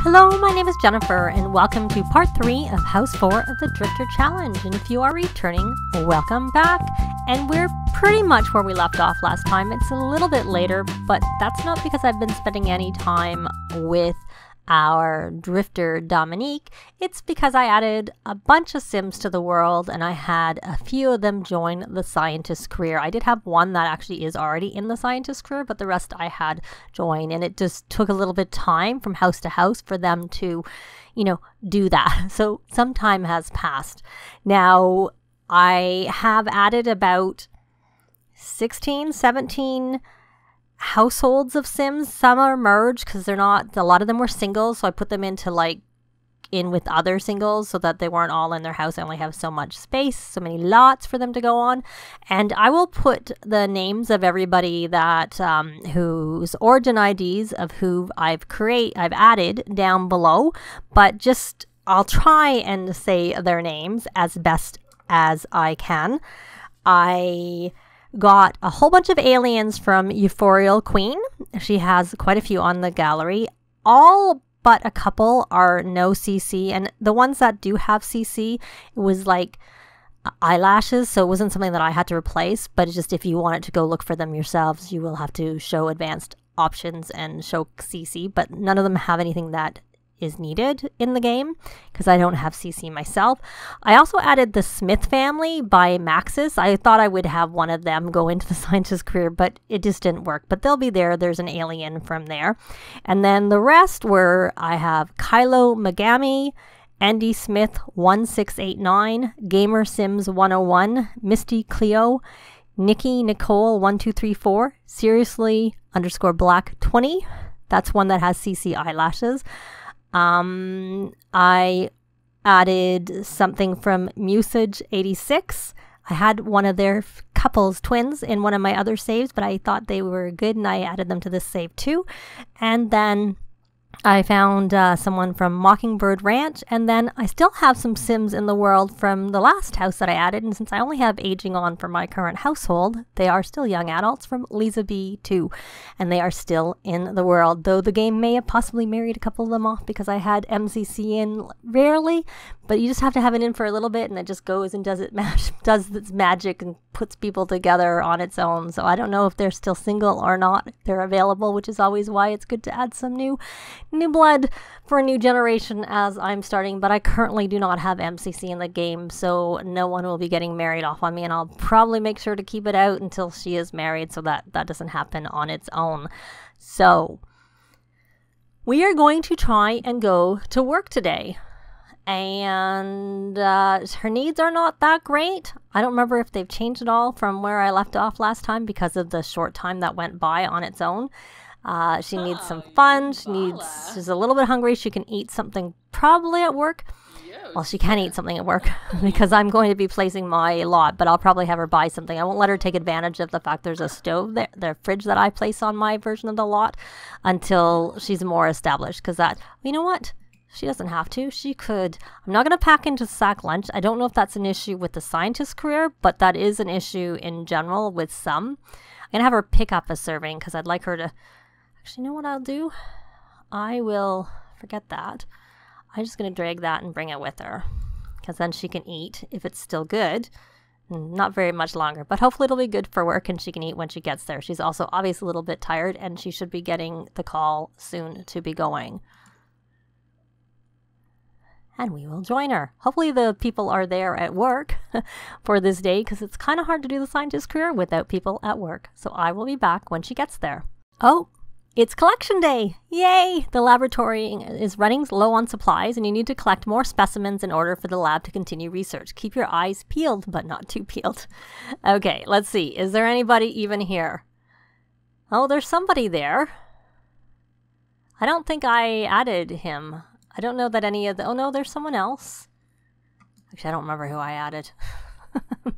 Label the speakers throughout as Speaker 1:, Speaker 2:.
Speaker 1: Hello, my name is Jennifer, and welcome to part 3 of House 4 of the Drifter Challenge. And if you are returning, welcome back. And we're pretty much where we left off last time. It's a little bit later, but that's not because I've been spending any time with our drifter Dominique. It's because I added a bunch of Sims to the world, and I had a few of them join the scientist career. I did have one that actually is already in the scientist career, but the rest I had join, and it just took a little bit of time from house to house for them to, do that. So some time has passed. Now, I have added about 16, 17 households of Sims. Some are merged because they're not, a lot of them were singles, so I put them into in with other singles so that they weren't all in their house. I only have so much space, so many lots for them to go on. And I will put the names of everybody that whose origin IDs of who I've added down below, but just I'll try and say their names as best as I can. I got a whole bunch of aliens from Euphorial Queen. She has quite a few on the gallery. All but a couple are no CC, and the ones that do have CC, it was like eyelashes, so it wasn't something that I had to replace, but it's just if you wanted to go look for them yourselves, you will have to show advanced options and show CC, but none of them have anything that is needed in the game because I don't have CC myself. I also added the Smith family by Maxis. I thought I would have one of them go into the scientist career, but it just didn't work. But they'll be there. There's an alien from there. And then the rest were, I have Kylo Megami, Andy Smith 1689, Gamer Sims 101, Misty Cleo, Nikki Nicole 1234, Seriously _ Black 20. That's one that has CC eyelashes. I added something from Musage 86. I had one of their couples twins in one of my other saves, but I thought they were good and I added them to this save too. And then I found someone from Mockingbird Ranch, and then I still have some Sims in the world from the last house that I added, and since I only have aging on for my current household, they are still young adults from Lisa B 2, and they are still in the world, though the game may have possibly married a couple of them off because I had MCC in rarely, but you just have to have it in for a little bit, and it just goes and does its magic and puts people together on its own. So I don't know if they're still single or not. They're available, which is always why it's good to add some new blood for a new generation as I'm starting, but I currently do not have MCC in the game, so no one will be getting married off on me, and I'll probably make sure to keep it out until she is married so that doesn't happen on its own. So we are going to try and go to work today, and her needs are not that great. I don't remember if they've changed at all from where I left off last time because of the short time that went by on its own. She needs some fun. She's a little bit hungry. She can eat something probably at work. Well, she can eat something at work because I'm going to be placing my lot, but I'll probably have her buy something. I won't let her take advantage of the fact there's a stove there, the fridge that I place on my version of the lot until she's more established, because you know what? She doesn't have to. She could. I'm not going to pack into sack lunch. I don't know if that's an issue with the scientist career, but that is an issue in general with some. I'm going to have her pick up a serving because I'd like her to... Actually, you know what I'll do? I will forget that. I'm just going to drag that and bring it with her because then she can eat if it's still good. Not very much longer, but hopefully it'll be good for work and she can eat when she gets there. She's also obviously a little bit tired and she should be getting the call soon to be going. And we will join her. Hopefully the people are there at work for this day because it's kind of hard to do the scientist career without people at work. So I will be back when she gets there. Oh, it's collection day! Yay! The laboratory is running low on supplies and you need to collect more specimens in order for the lab to continue research. Keep your eyes peeled, but not too peeled. Okay, let's see. Is there anybody even here? Oh, there's somebody there. I don't think I added him. I don't know that any of the... Oh no, there's someone else. Actually, I don't remember who I added.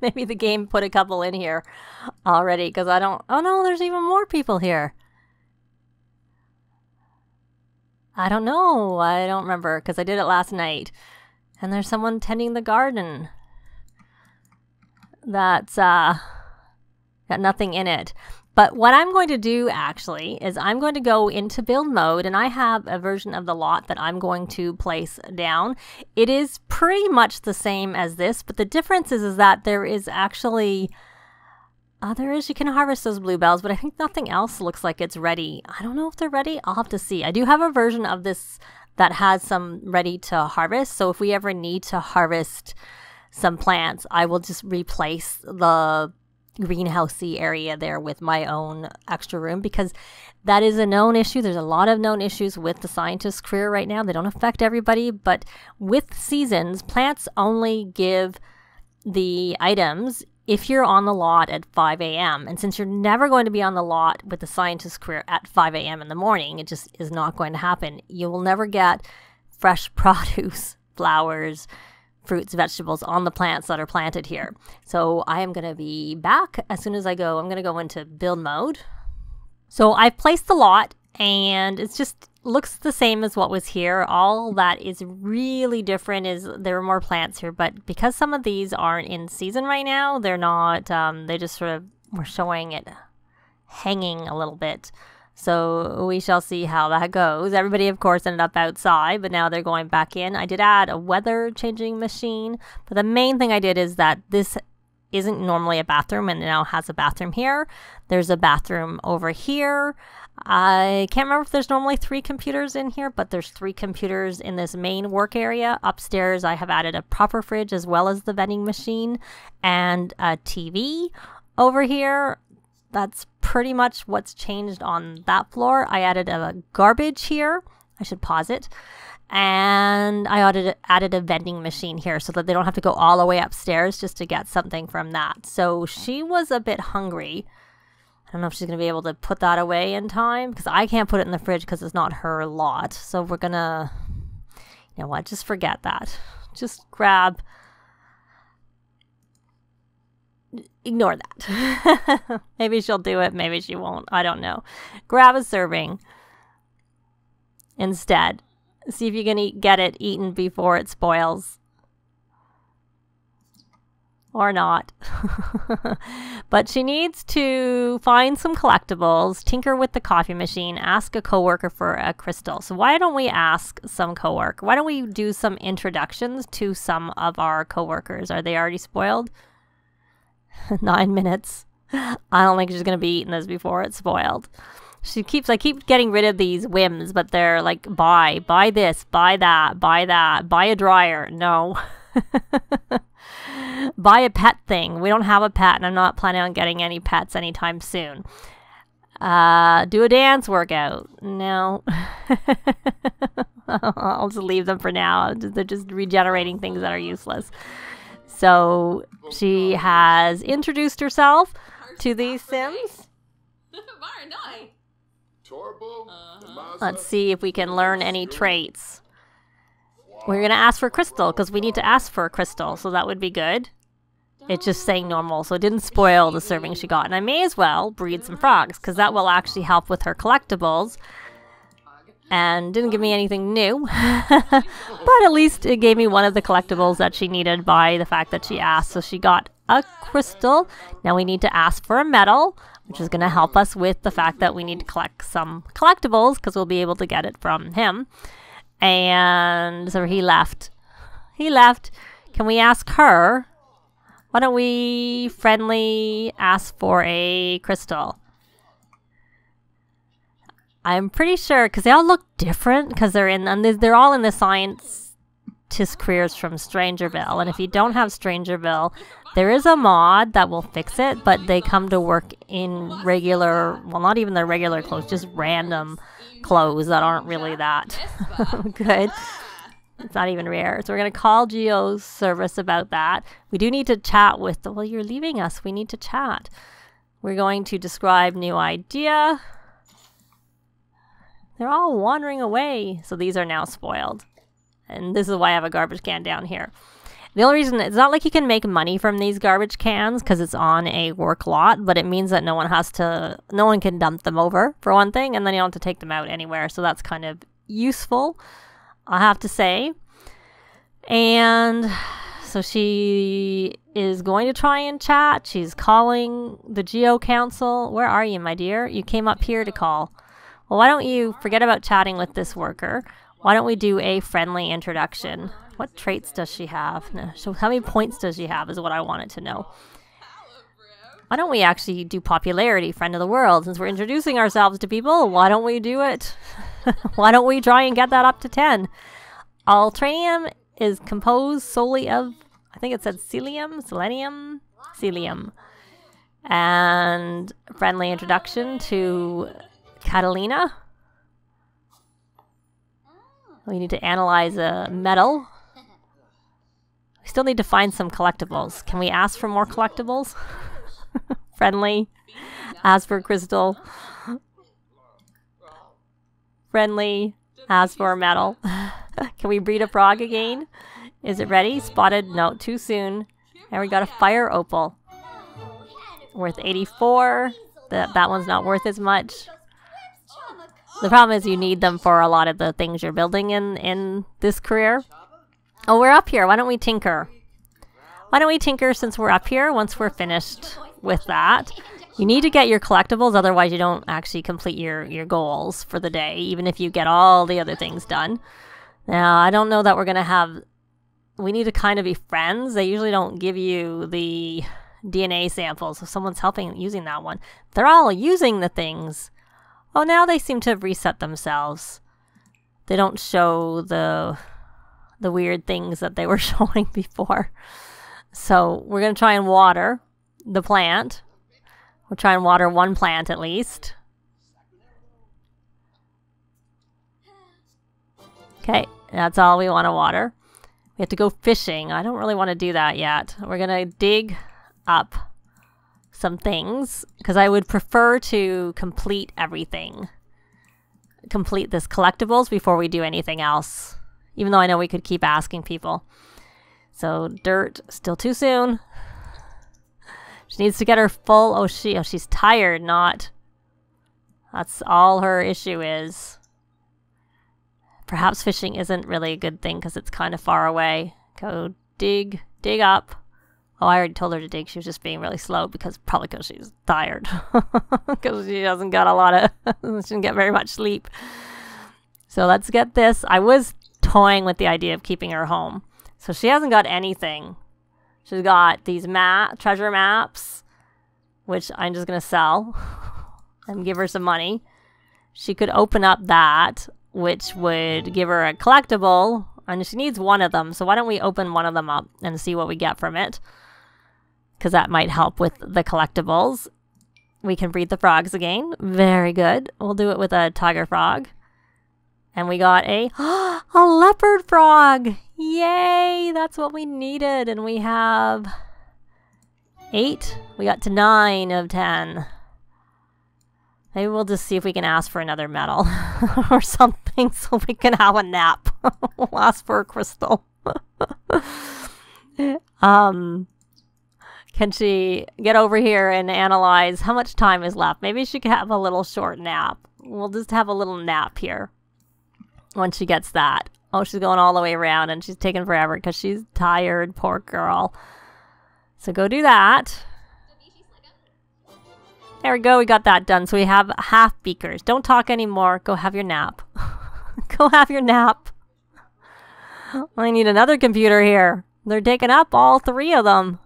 Speaker 1: Maybe the game put a couple in here already because I don't... Oh no, there's even more people here. I don't know. I don't remember because I did it last night. And there's someone tending the garden. That's got nothing in it. But what I'm going to do actually is I'm going to go into build mode, and I have a version of the lot that I'm going to place down. It is pretty much the same as this, but the difference is that there is actually, you can harvest those bluebells, but I think nothing else looks like it's ready. I don't know if they're ready. I'll have to see. I do have a version of this that has some ready to harvest. So if we ever need to harvest some plants, I will just replace the greenhousey area there with my own extra room, because that is a known issue. There's a lot of known issues with the scientist's career right now. They don't affect everybody, but with seasons, plants only give the items if you're on the lot at 5 a.m. And since you're never going to be on the lot with the scientist's career at 5 a.m. in the morning, it just is not going to happen. You will never get fresh produce, flowers, fruits, vegetables on the plants that are planted here. So I am going to be back as soon as I'm going to go into build mode. So I've placed the lot, and it's just looks the same as what was here. All that is really different is there are more plants here, but because some of these aren't in season right now, they're not, they just sort of were showing it hanging a little bit. So we shall see how that goes. Everybody, of course, ended up outside, but now they're going back in. I did add a weather changing machine, but the main thing I did is that this isn't normally a bathroom, and it now has a bathroom here. There's a bathroom over here. I can't remember if there's normally 3 computers in here, but there's 3 computers in this main work area. Upstairs, I have added a proper fridge as well as the vending machine and a TV over here. That's pretty much what's changed on that floor. I added a garbage here. I should pause it. And I added a vending machine here so that they don't have to go all the way upstairs just to get something from that. So she was a bit hungry. I don't know if she's going to be able to put that away in time, because I can't put it in the fridge because it's not her lot. So we're going to, you know what, just forget that. Just grab... Ignore that. Maybe she'll do it, maybe she won't. I don't know. Grab a serving instead. See if you can get it eaten before it spoils. Or not. But she needs to find some collectibles, tinker with the coffee machine, ask a coworker for a crystal. So why don't we ask some coworker? Why don't we do some introductions to some of our coworkers? Are they already spoiled? 9 minutes. I don't think she's going to be eating this before it's spoiled. I keep getting rid of these whims, but they're like, buy this, buy that, buy a dryer. No. Buy a pet thing. We don't have a pet, and I'm not planning on getting any pets anytime soon. Do a dance workout. No. I'll just leave them for now. They're just regenerating things that are useless. So she has introduced herself to these Sims. Let's see if we can learn any traits. We're going to ask for crystal because we need to ask for a crystal, so that would be good. It's just saying normal, so it didn't spoil the serving she got. And I may as well breed some frogs because that will actually help with her collectibles. And didn't give me anything new, but at least it gave me one of the collectibles that she needed by the fact that she asked. So she got a crystal. Now we need to ask for a medal, which is going to help us with the fact that we need to collect some collectibles because we'll be able to get it from him. And so he left. He left. Can we ask her? Why don't we friendly ask for a crystal? I'm pretty sure, because they all look different, because they're all in the scientist careers from Strangerville. And if you don't have Strangerville, there is a mod that will fix it, but they come to work in regular, well, not even their regular clothes, just random clothes that aren't really that good. It's not even rare. So we're going to call Geo's service about that. We do need to chat with well, you're leaving us. We need to chat. We're going to describe new idea. They're all wandering away. So these are now spoiled. And this is why I have a garbage can down here. The only reason, it's not like you can make money from these garbage cans because it's on a work lot, but it means that no one can dump them over, for one thing, and then you don't have to take them out anywhere. So that's kind of useful, I have to say. And So she is going to try and chat. She's calling the Geo Council. Where are you, my dear? You came up here to call. Well, why don't you forget about chatting with this worker? Why don't we do a friendly introduction? What traits does she have? No, so how many points does she have is what I wanted to know. Why don't we actually do popularity, friend of the world? Since we're introducing ourselves to people, why don't we do it? Why don't we try and get that up to 10? Altranium is composed solely of, I think it said selenium. And friendly introduction to Catalina. We need to analyze a metal. We still need to find some collectibles. Can we ask for more collectibles? Friendly. Ask for crystal. Friendly. Ask for metal. Can we breed a frog again? Is it ready? Spotted? No, too soon. And we got a fire opal. Worth 84. That one's not worth as much. The problem is you need them for a lot of the things you're building in this career. Oh, we're up here. Why don't we tinker? Why don't we tinker since we're up here once we're finished with that? You need to get your collectibles, otherwise you don't actually complete your goals for the day, even if you get all the other things done. Now, I don't know that we're going to have... We need to kind of be friends. They usually don't give you the DNA samples, so someone's helping using that one. They're all using the things. Oh, now they seem to have reset themselves. They don't show the weird things that they were showing before. So we're going to try and water the plant. We'll try and water one plant at least. Okay, that's all we want to water. We have to go fishing. I don't really want to do that yet. We're going to dig up some things because I would prefer to complete everything. Complete this collectibles before we do anything else. Even though I know we could keep asking people. So dirt, still too soon. She needs to get her full... Oh, she's tired, not... That's all her issue is. Perhaps fishing isn't really a good thing because it's kind of far away. Go dig up. Oh, I already told her to dig. She was just being really slow probably because she's tired. Because she hasn't got a lot of... she didn't get very much sleep. So let's get this. I was toying with the idea of keeping her home. So she hasn't got anything. She's got these treasure maps, which I'm just going to sell and give her some money. She could open up that, which would give her a collectible, and she needs one of them. So why don't we open one of them up and see what we get from it? Because that might help with the collectibles. We can breed the frogs again. Very good. We'll do it with a tiger frog. And we got a leopard frog. Yay! That's what we needed. And we have 8. We got to 9 of 10. Maybe we'll just see if we can ask for another medal or something so we can have a nap. We'll ask for a crystal. Can she get over here and analyze how much time is left? Maybe she could have a little short nap. We'll just have a little nap here once she gets that. Oh, she's going all the way around and she's taking forever because she's tired. Poor girl. So go do that. There we go. We got that done. So we have half beakers. Don't talk anymore. Go have your nap. Go have your nap. I need another computer here. They're taking up all 3 of them.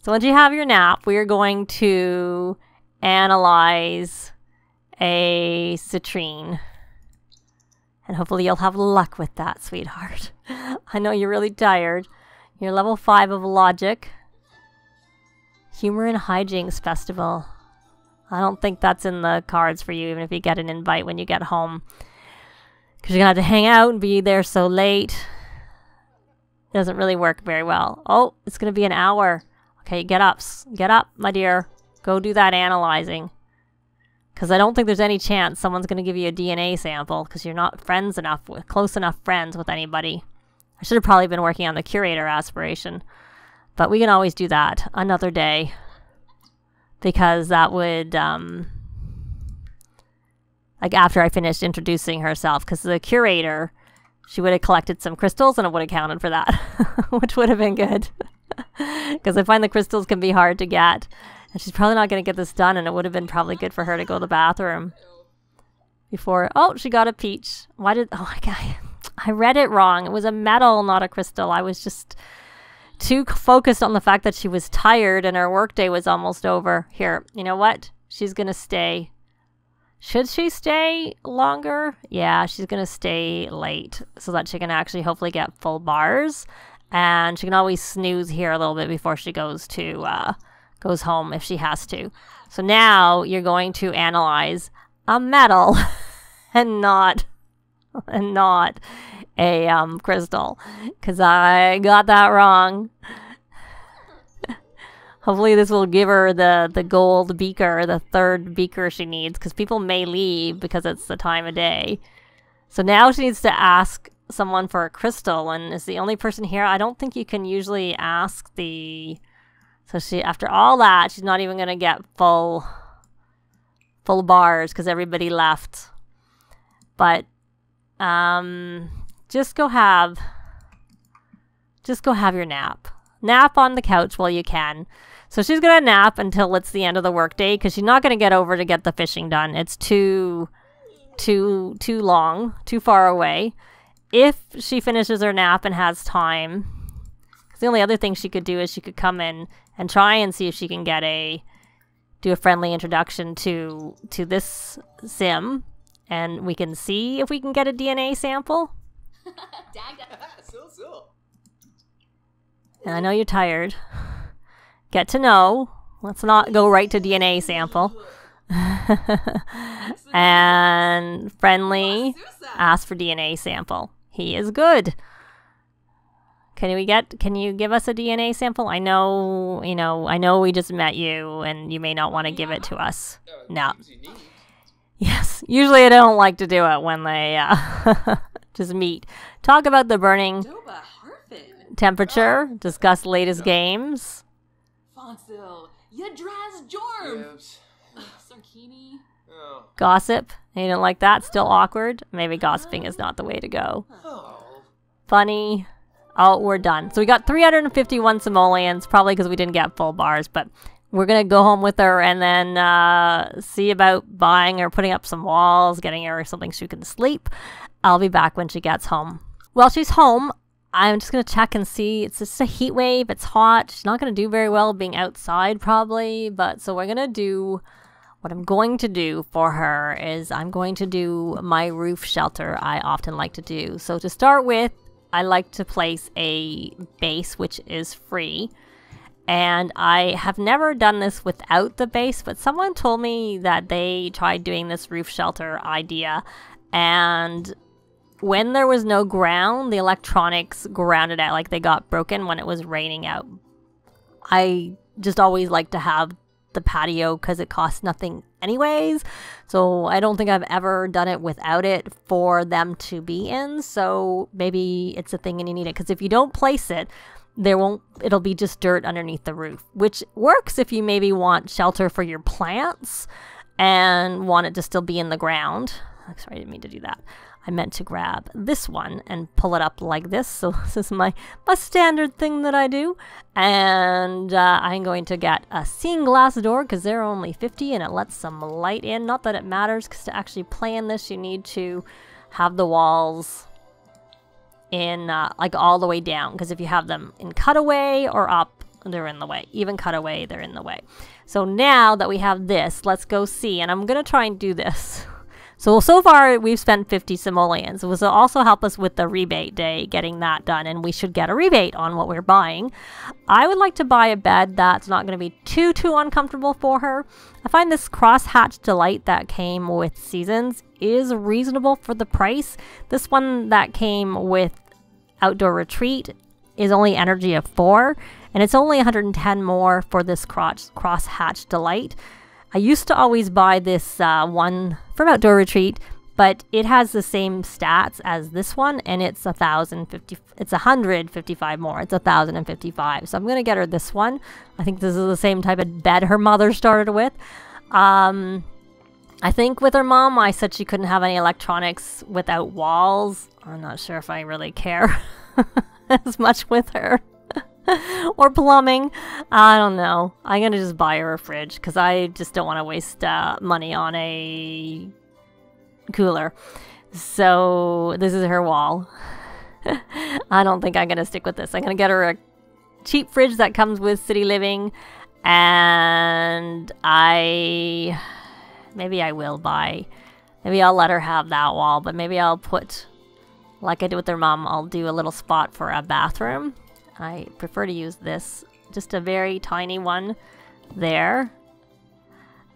Speaker 1: So once you have your nap, we are going to analyze a citrine. And hopefully you'll have luck with that, sweetheart. I know you're really tired. You're level 5 of logic. Humor and Hijinks Festival. I don't think that's in the cards for you, even if you get an invite when you get home. Because you're going to have to hang out and be there so late. It doesn't really work very well. Oh, it's going to be an hour. Okay, get up. Get up, my dear. Go do that analyzing. Because I don't think there's any chance someone's going to give you a DNA sample because you're not close enough friends with anybody. I should have probably been working on the curator aspiration. But we can always do that another day. Because that would, like after I finished introducing herself. Because the curator she would have collected some crystals and it would have counted for that, which would have been good. Because I find the crystals can be hard to get. And she's probably not going to get this done, and it would have been probably good for her to go to the bathroom before. Oh, she got a peach. Why did... Oh, my God. I read it wrong. It was a metal, not a crystal. I was just too focused on the fact that she was tired and her workday was almost over. Here, you know what? She's going to stay. Should she stay longer? Yeah, she's going to stay late so that she can actually hopefully get full bars. And she can always snooze here a little bit before she goes home if she has to. So now you're going to analyze a metal and not a crystal, because I got that wrong. Hopefully this will give her the gold beaker, the third beaker she needs, because people may leave because it's the time of day. So now she needs to ask someone for a crystal, and is the only person here. I don't think you can usually ask the... So she, after all that, she's not even going to get full bars because everybody left. But just go have your nap. Nap on the couch while you can. So she's going to nap until it's the end of the workday because she's not going to get over to get the fishing done. It's too long, too far away. If she finishes her nap and has time, the only other thing she could do is she could come in and try and see if she can do a friendly introduction to this sim, and we can see if we can get a DNA sample. And I know you're tired. Get to know. Let's not go right to DNA sample. And friendly, ask for DNA sample. He is good. Can you give us a DNA sample? I know we just met you and you may not want to give it to us. No. Yes. Usually I don't like to do it when they just meet. Talk about the burning temperature. Discuss latest games. Gossip. You don't like that? Still awkward? Maybe gossiping is not the way to go. Funny. Oh, we're done. So we got 351 simoleons, probably because we didn't get full bars, but we're going to go home with her and then see about buying or putting up some walls, getting her something she can sleep. I'll be back when she gets home. While she's home, I'm just going to check and see. It's just a heat wave. It's hot. She's not going to do very well being outside probably, but so we're going to do... What I'm going to do for her is I'm going to do my roof shelter I often like to do. So to start with, I like to place a base which is free. And I have never done this without the base, but someone told me that they tried doing this roof shelter idea. And when there was no ground, the electronics grounded out, like they got broken when it was raining out. I just always like to have the patio because it costs nothing anyways, so I don't think I've ever done it without it for them to be in. So maybe it's a thing and you need it, because if you don't place it, it'll be just dirt underneath the roof, which works if you maybe want shelter for your plants and want it to still be in the ground. Sorry, I didn't mean to do that. I meant to grab this one and pull it up like this. So this is my standard thing that I do. And I'm going to get a seeing glass door because they're only 50 and it lets some light in. Not that it matters, because to actually play in this, you need to have the walls in like all the way down. Because if you have them in cutaway or up, they're in the way. Even cutaway, they're in the way. So now that we have this, let's go see. And I'm going to try and do this. So far, we've spent 50 simoleons. It will also help us with the rebate day, getting that done, and we should get a rebate on what we're buying. I would like to buy a bed that's not going to be too uncomfortable for her. I find this crosshatch delight that came with Seasons is reasonable for the price. This one that came with Outdoor Retreat is only energy of 4, and it's only 110 more for this crosshatch delight. I used to always buy this one from Outdoor Retreat, but it has the same stats as this one, and it's 1,050. It's 155 more. It's 1,055. So I'm gonna get her this one. I think this is the same type of bed her mother started with. I think with her mom, I said she couldn't have any electronics without walls. I'm not sure if I really care as much with her. Or plumbing. I don't know. I'm going to just buy her a fridge because I just don't want to waste money on a cooler. So this is her wall. I don't think I'm going to stick with this. I'm going to get her a cheap fridge that comes with City Living. And maybe I will buy, maybe I'll let her have that wall, but maybe I'll put, like I did with her mom, I'll do a little spot for a bathroom. I prefer to use this, just a very tiny one there.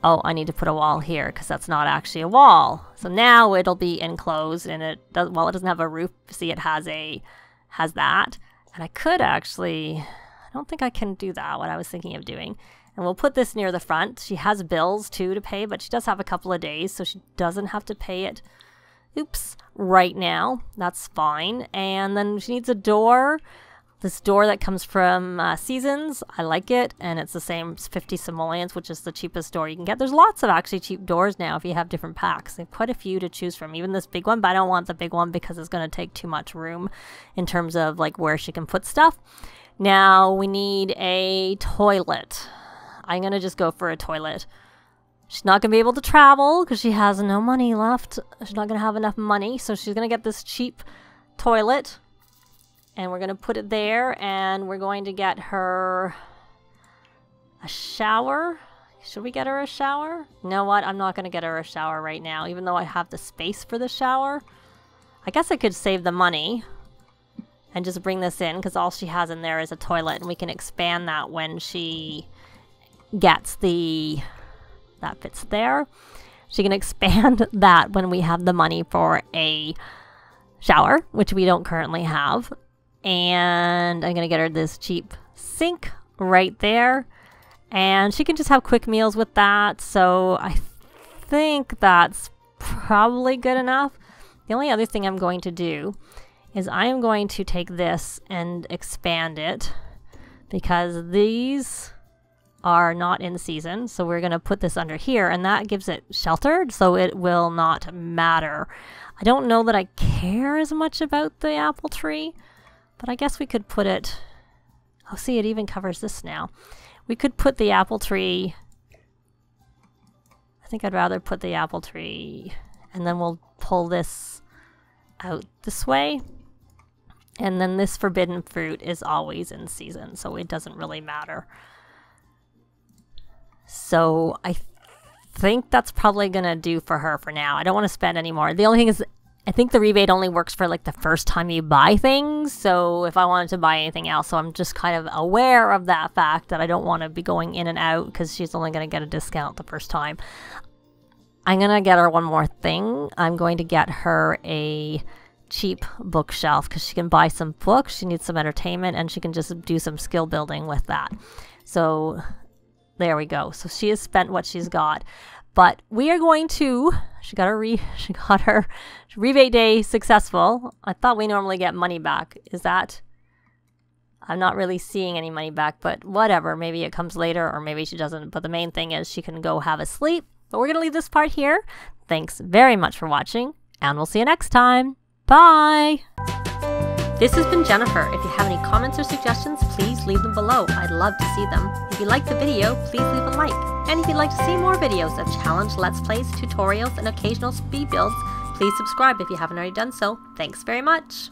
Speaker 1: Oh, I need to put a wall here because that's not actually a wall. So now it'll be enclosed, and it does, well, it doesn't have a roof. See, it has that. And I could actually, I don't think I can do that, what I was thinking of doing. And we'll put this near the front. She has bills too to pay, but she does have a couple of days, so she doesn't have to pay it. Oops, right now. That's fine. And then she needs a door. This door that comes from Seasons, I like it, and it's the same as 50 Simoleons, which is the cheapest door you can get. There's lots of actually cheap doors now if you have different packs. They have quite a few to choose from, even this big one, but I don't want the big one because it's going to take too much room in terms of like where she can put stuff. Now we need a toilet. I'm going to just go for a toilet. She's not going to be able to travel because she has no money left. She's not going to have enough money, so she's going to get this cheap toilet. And we're going to put it there, and we're going to get her a shower. Should we get her a shower? You know what? I'm not going to get her a shower right now, even though I have the space for the shower. I guess I could save the money and just bring this in, because all she has in there is a toilet, and we can expand that when she gets that fits there. She can expand that when we have the money for a shower, which we don't currently have. And I'm going to get her this cheap sink right there. And she can just have quick meals with that. So I think that's probably good enough. The only other thing I'm going to do is I am going to take this and expand it, because these are not in season. So we're going to put this under here, and that gives it sheltered, so it will not matter. I don't know that I care as much about the apple tree. But I guess we could put it, oh, see, it even covers this now. We could put the apple tree, I think I'd rather put the apple tree, and then we'll pull this out this way. And then this forbidden fruit is always in season, so it doesn't really matter. So I think that's probably going to do for her for now. I don't want to spend any more. The only thing is, I think the rebate only works for like the first time you buy things. So if I wanted to buy anything else, so I'm just kind of aware of that fact that I don't want to be going in and out because she's only going to get a discount the first time. I'm going to get her one more thing. I'm going to get her a cheap bookshelf because she can buy some books. She needs some entertainment, and she can just do some skill building with that. So there we go. So she has spent what she's got. But we are going to, she got her rebate day successful. I thought we normally get money back. Is that, I'm not really seeing any money back, but whatever. Maybe it comes later, or maybe she doesn't. But the main thing is she can go have a sleep. But we're going to leave this part here. Thanks very much for watching, and we'll see you next time. Bye! This has been Jennifer. If you have any comments or suggestions, please leave them below. I'd love to see them. If you liked the video, please leave a like. And if you'd like to see more videos of challenge, let's plays, tutorials, and occasional speed builds, please subscribe if you haven't already done so. Thanks very much!